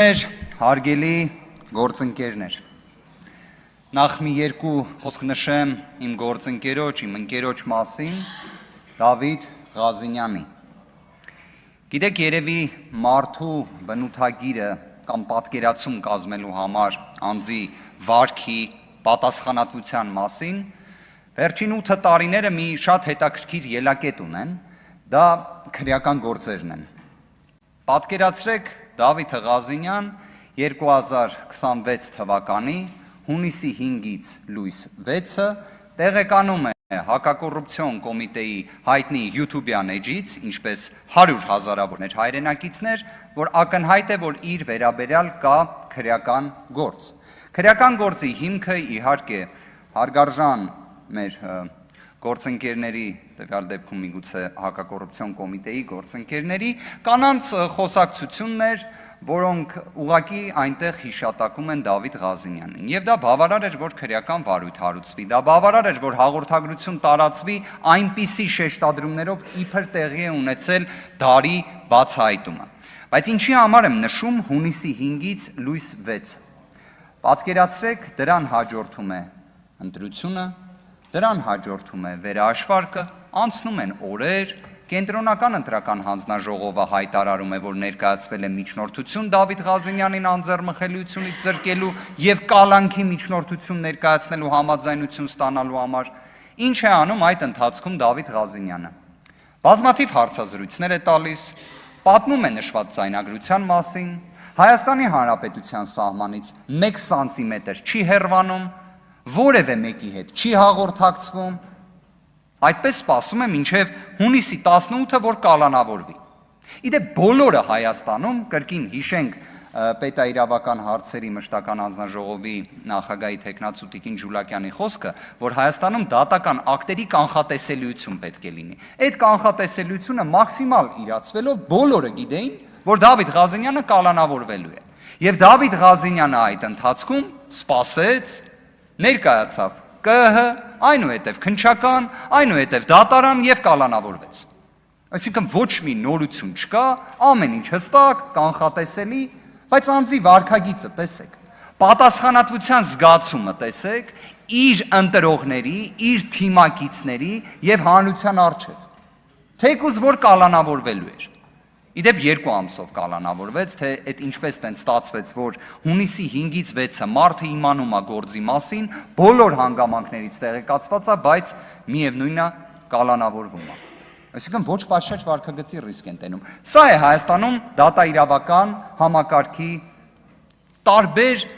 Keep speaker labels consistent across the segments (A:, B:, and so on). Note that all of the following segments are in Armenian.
A: Հարգելի գործընկերներ, նախ մի երկու խոսք նշեմ իմ գործընկերոջ, իմ ընկերոջ մասին, Դավիթ Ղազինյանի։ Գիտեք, երևի մարդու բնութագիրը կամ պատկերացում կազմելու համար անձի վարքի, պատասխանատվության մասին, վերջին 8 տարիները մի շատ հետաքրքիր ելակետ ունեն, դա քրեական գործերն են։ Պատկերացրեք Դավիթ Ղազինյան 2026 թվականի հունիսի 5-ից լույս 6-ը տեղեկանում է հակակոռուպցիոն կոմիտեի հայտնի YouTube-յան էջից, ինչպես 100,000-ավոր հայրենակիցներ, որ ակնհայտ է, որ իր վերաբերյալ կա քրեական գործ։ Քրեական գործի հիմքը իհարկե հարգարժան մեր գործընկերների, տվյալ դեպքում միգուցե հակակոռուպցիոն կոմիտեի գործընկերների կանանց խոսակցությունն էր, որոնք ուղղակի այնտեղ հիշատակում են Դավիթ Ղազինյանին։ Եվ դա բավարար էր, որ քրեական վարույթ հարուցվի, դա բավարար էր, որ հաղորդագրություն տարածվի այնպիսի շեշտադրումներով, իբր տեղի է ունեցել դարի բացահայտումը։ Բայց ինչի համար եմ նշում հունիսի 5-ից լույս 6։ Պատկերացրեք, դրան հաջորդում է ընտրությունը, դրան հաջորդում է վերահաշվարկը, անցնում են օրեր, կենտրոնական ընտրական հանձնաժողովը հայտարարում է, որ ներկայացվել է միջնորդություն Դավիթ Ղազինյանին անձեռմխելիությունից զրկելու և կալանքի միջնորդություն ներկայացնելու համաձայնություն ստանալու համար։ Ինչ է անում այդ ընթացքում Դավիթ Ղազինյանը։ Բազմաթիվ հարցազրույցներ է տալիս, պատմում է նշված ձայնագրության մասին, Հայաստանի Հանրապետության սահմանից 1 սանտիմետր չի հեռվանում, որևէ մեկի հետ չի հաղորդակցվում, այդպես սպասում է մինչև հունիսի 18-ը, որ կալանավորվի։ Իդեպ բոլորը Հայաստանում, կրկին հիշենք պետաիրավական հարցերի մշտական հանձնաժողովի նախագահի թեկնածու Տիկին Ջուլակյանի խոսքը, որ Հայաստանում դատական ակտերի կանխատեսելիություն պետք է լինի։ Այդ կանխատեսելիությունը մաքսիմալ իրացվելով բոլորը գիտեին, որ Դավիթ Ղազինյանը կալանավորվելու է։ Եվ Դավիթ Ղազինյանը այդ ընթացքում սպասեց, ներկայացավ ԿԸՀ, այնուհետև քննչական, այնուհետև դատարան և կալանավորվեց։ Այսինքն ոչ մի նորություն չկա, ամեն ինչ հստակ, կանխատեսելի, բայց անձի վարքագիծը տեսեք, պատասխանատվության զգացումը տեսեք, իր ընտրողների, իր թիմակիցների և հանրության առջև, թեկուզ որ կալանավորվելու էր։ Իդեպ 2 ամսով կալանավորվեց, թե այդ ինչպես տենց ստացվեց, որ հունիսի 5-ից 6-ը մարդը իմանում է գործի մասին, բոլոր հանգամանքներից տեղեկացված է, բայց միևնույնն է կալանավորվում է։ Այսինքն ոչ պատշաճ վարքագծի ռիսկ են տենում։ Սա է Հայաստանում դատաիրավական համակարգի տարբեր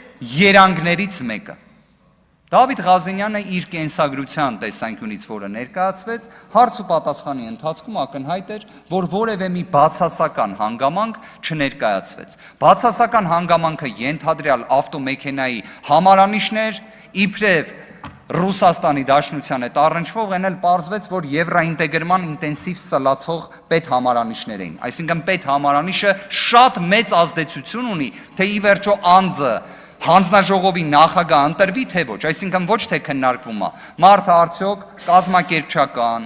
A: երանգներից մեկը։ Դավիթ Ղազինյանը իր կենսագրության տեսանկյունից, որը ներկայացվեց, հարց ու պատասխանի ընթացքում ակնհայտ էր, որ որևէ մի բացասական հանգամանք չներկայացվեց։ Բացասական հանգամանքը ենթադրյալ ավտոմեքենայի համարանիշներ, իբրև Ռուսաստանի Դաշնության հետ առնչվող, այն էլ պարզվեց, որ եվրոինտեգրման ինտենսիվ սլացող պետհամարանիշներ էին։ Այսինքն պետհամարանիշը շատ մեծ ազդեցություն ունի, թե ի վերջո անձը հանձնաժողովի նախագահ ընտրվի, թե ոչ, այսինքն ոչ թե քննարկվում է, մարդը արդյոք կազմակերպչական,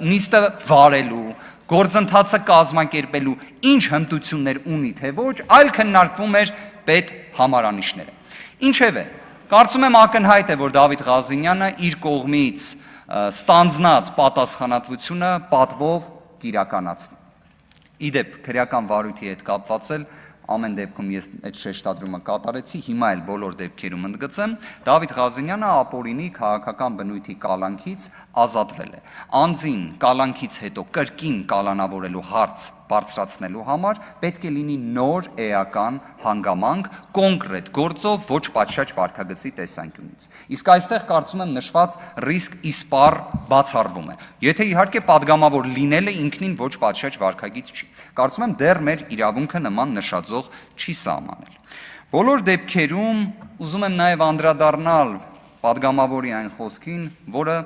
A: նիստը վարելու, գործընթացը կազմակերպելու ինչ հմտություններ ունի, թե ոչ, այլ քննարկվում էր պետ համարանիշները։ Ինչևէ, կարծում եմ ակնհայտ է, որ Դավիթ Ղազինյանը իր կողմից ստանձնած պատասխանատվությունը պատվով կիրականացնի։ Իդեպ քրեական վարույթի հետ կապված էլ ամեն դեպքում ես այդ շեշտադրումը կատարեցի, հիմա էլ բոլոր դեպքերում ընդգծեմ, Դավիթ Ղազինյանը ապօրինի քաղաքական բնույթի կալանքից ազատվել է։ Անձին կալանքից հետո կրկին կալանավորելու հարց բարձրացնելու համար պետք է լինի նոր էական հանգամանք կոնկրետ գործով, ոչ պատշաճ վարքագծի տեսանկյունից։ Իսկ այստեղ կարծում եմ նշված ռիսկ իսպառ բացառվում է։ Եթե իհարկե падգամավոր լինելը ինքնին ոչ պատշաճ վարքագիծ չի։ Կարծում եմ դեռ մեր իրավունքը նման նշաձող չի սահմանել։ Բոլոր դեպքերում ուզում եմ նաև անդրադառնալ падգամավորի այն խոսքին, որը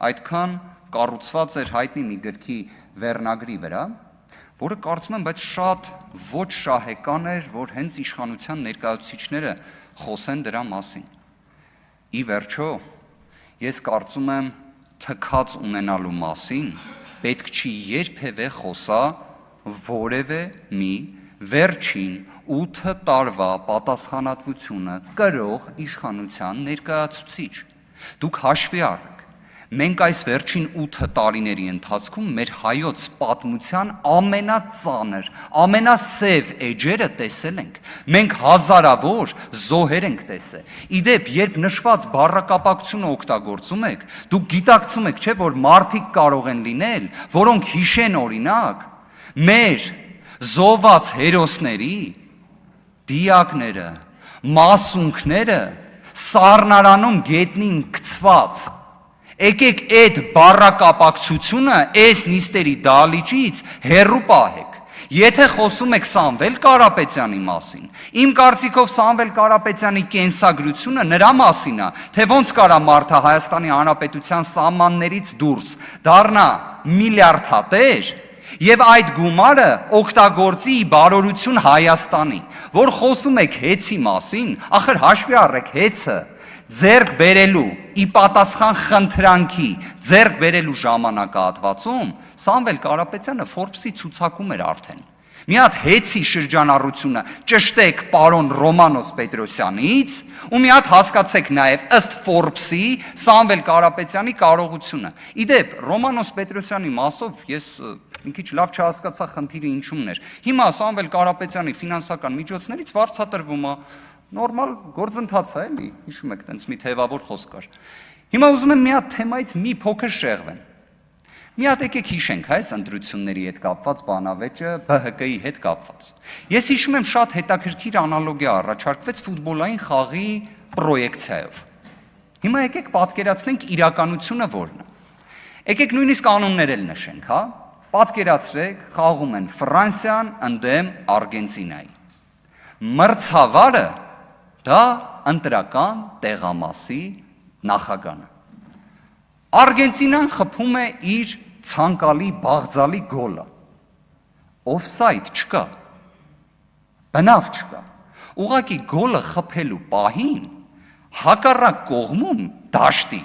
A: այդքան կառուցված էր հայտնի մի գրքի վերնագրի վրա, որը կարծում եմ, բայց շատ ոչ շահեկան էր, որ հենց իշխանության ներկայացուցիչները խոսեն դրա մասին։ Ի վերջո, ես կարծում եմ, թքած ունենալու մասին պետք չի երբևէ խոսա որևէ մի վերջին 8 տարվա պատասխանատվությունը կրող իշխանության ներկայացուցիչ։ Դուք հաշվի առեք, մենք այս վերջին 8 տարիների ընթացքում մեր հայոց պատմության ամենածանր, ամենասև էջերը տեսել ենք։ Մենք հազարավոր զոհեր ենք տեսել։ Իդեպ, երբ նշված բառակապակցությունը օգտագործում եք, դուք գիտակցում եք, չէ՞, որ մարդիկ կարող են լինել, որոնք հիշեն օրինակ մեր զոհված հերոսների դիակները, մասունքները սառնարանում գետնին գցված։ Եկեք այդ բառակապակցությունը այս նիստերի դահլիճից հեռու պահեք։ Եթե խոսում եք Սամվել Կարապետյանի մասին, իմ կարծիքով Սամվել Կարապետյանի կենսագրությունը նրա մասին է, թե ոնց կարա մարդը Հայաստանի Հանրապետության սահմաններից դուրս դառնա միլիարդատեր եւ այդ գումարը օգտագործի բարօրություն Հայաստանի, որ խոսում եք հեծի մասին, ախր հաշվի առեք հեծը ձեռք բերելու ի պատասխան խնդրանքի ձեռք բերելու ժամանակահատվածում Սամվել Կարապետյանը Forbes-ի ցուցակում էր արդեն։ Մի հատ հեծի շրջանառությունը ճշտեք պարոն Ռոմանոս Պետրոսյանից ու մի հատ հասկացեք նաև ըստ Forbes-ի Սամվել Կարապետյանի կարողությունը։ Իդեպ Ռոմանոս Պետրոսյանի մասով ես մի քիչ լավ չհասկացա խնդիրը ինչումն էր։ Հիմա Սամվել Կարապետյանի ֆինանսական միջոցներից վարձատրվում է նորմալ գործընթաց է, էլի, հիշում եք, տենց մի թևավոր խոսք կար։ Հիմա ուզում եմ մի հատ թեմայից մի փոքր շեղվեմ։ Մի հատ եկեք հիշենք այս ընտրությունների հետ կապված բանավեճը ԲՀԿ-ի հետ կապված։ Ես հիշում եմ շատ հետաքրքիր անալոգիա առաջարկվեց ֆուտբոլային խաղի պրոյեկցիայով։ Հիմա եկեք պատկերացնենք իրականությունը որն է։ Եկեք նույնիսկ անուններ էլ նշենք, հա։ Պատկերացրեք, խաղում են Ֆրանսիան ընդդեմ Արգենտինայի։ Մրցավարը դա ընտրական տեղամասի նախագահն է։ Արգենտինան խփում է իր ցանկալի բաղձալի գոլը։ Օֆսայդ չկա։ Բնավ չկա։ Ուղղակի գոլը խփելու պահին հակառակ կողմում դաշտի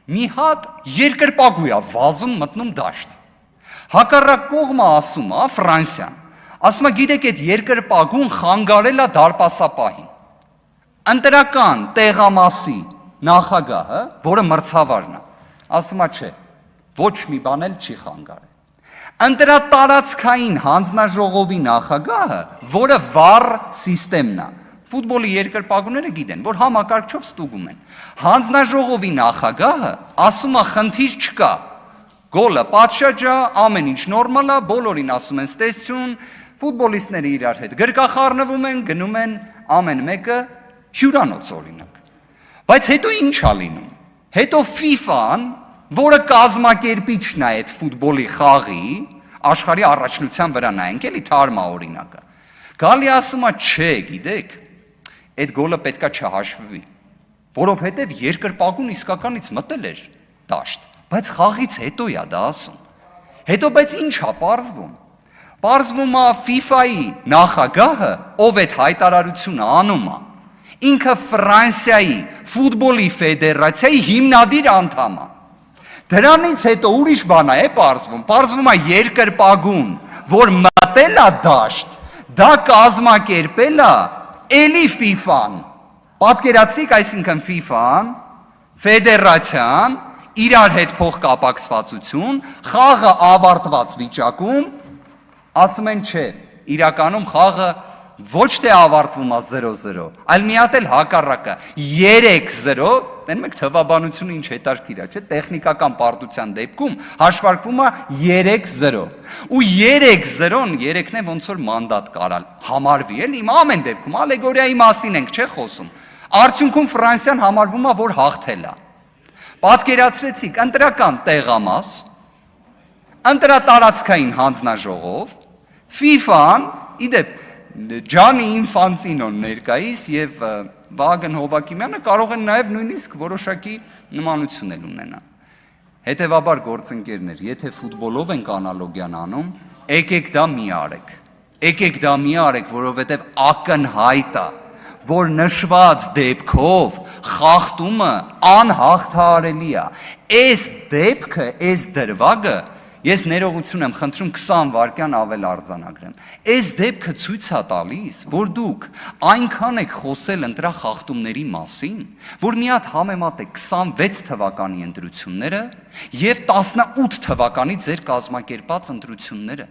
A: մի հատ երկրպագու է վազում մտնում դաշտ։ Հակառակ կողմը ասում է Ֆրանսիան։ Ասում է, գիտեք, այդ երկրպագուն խանգարել է դարպասապահին։ Ընտրական տեղամասի նախագահը, որը մրցավարն է, ասում է, չէ, ոչ մի բան էլ չի խանգարել։ Ընտրատարածքային հանձնաժողովի նախագահը, որը վառ սիստեմն է, ֆուտբոլի երկրպագուները գիտեն, որ համակարգչով ստուգում են։ Հանձնաժողովի նախագահը ասում է, խնդիր չկա։ Գոլը պատշաճ է, ամեն ինչ նորմալ է, բոլորին ասում են ստեսություն, ֆուտբոլիստները իրար հետ գրկախառնվում են, գնում են ամեն մեկը հյուրանոց օրինակ։ Բայց հետո ինչ է լինում։ Հետո FIFA-ն, որը կազմակերպիչն է այդ ֆուտբոլի խաղի, աշխարհի առաջնության վրա նայենք, էլի թարմա օրինակը։ Գալի ասում է, չէ, գիտեք, այդ գոլը պետքա չհաշվվի, որովհետև երկրպագուն իսկականից մտել էր դաշտ, բայց խաղից հետո է դա ասում։ Հետո բայց ինչ է պարզվում։ Պարզվում է FIFA-ի նախագահը, ով այդ հայտարարությունը անում է, ինքը Ֆրանսիայի ֆուտբոլի ֆեդերացիայի հիմնադիր անդամ է։ Դրանից հետո ուրիշ բան է պարզվում։ Պարզվում է երկրպագուն, որ մտել է դաշտ, դա կազմակերպել է էլի FIFA-ն։ Պատկերացրիք, այսինքն FIFA-ն, ֆեդերացիան, իրար հետ փոխկապակցվածություն, խաղը ավարտված վիճակում, ասում են չէ, իրականում խաղը ոչ թե ավարտվում է 0-0, այլ մի հատ էլ հակառակը 3-0, տենում եք թվաբանությունը ինչ հետարքիր է, չէ, տեխնիկական պարտության դեպքում հաշվարկվում է 3-0, ու 3-0-ն երեքն է ոնց որ մանդատ կարալ համարվի, էլ իմ ամեն դեպքում ալեգորիայի մասին ենք, չէ, խոսում, արդյունքում Ֆրանսիան համարվում է, որ հաղթել է։ Պատկերացրեցիք ընտրական տեղամաս, ընտրատարածքային հանձնաժողով, FIFA-ն, իդեպ Ջանի Ինֆանտինոն ներկայիս եւ Վահագն Հովակիմյանը կարող են նաեւ նույնիսկ որոշակի նմանություն ունենալ։ Հետևաբար գործընկերներ, եթե ֆուտբոլով ենք անալոգիան անում, եկեք դա մի արեք։ Եկեք դա մի արեք, որովհետեւ ակնհայտ է, որ նշված դեպքով խախտումը անհաղթահարելի է։ Այս դեպքը, այս դրվագը Ես ներողություն եմ խնդրում 20 վայրկյան ավել արձանագրեմ։ Այս դեպքը ցույց է տալիս, որ դուք այնքան եք խոսել ընտրախախտումների մասին, որ մի հատ համեմատեք 26 թվականի ընտրությունները եւ 18 թվականի ձեր կազմակերպած ընտրությունները։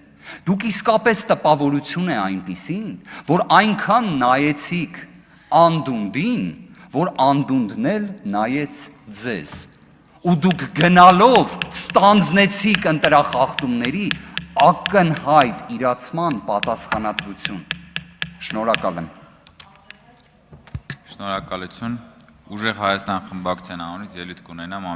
A: Դուք իսկապես տպավորություն է այնպիսին, որ այնքան նայեցիք անդունդին, որ անդունդն էլ նայեց ձեզ։ Ու դուք գնալով ստանձնեցիք ընտրախախտումների ակնհայտ իրացման պատասխանատվություն։ Շնորհակալ եմ։
B: Շնորհակալություն։ Ուժեղ Հայաստան խմբակցության անունից ելույթ կունենամ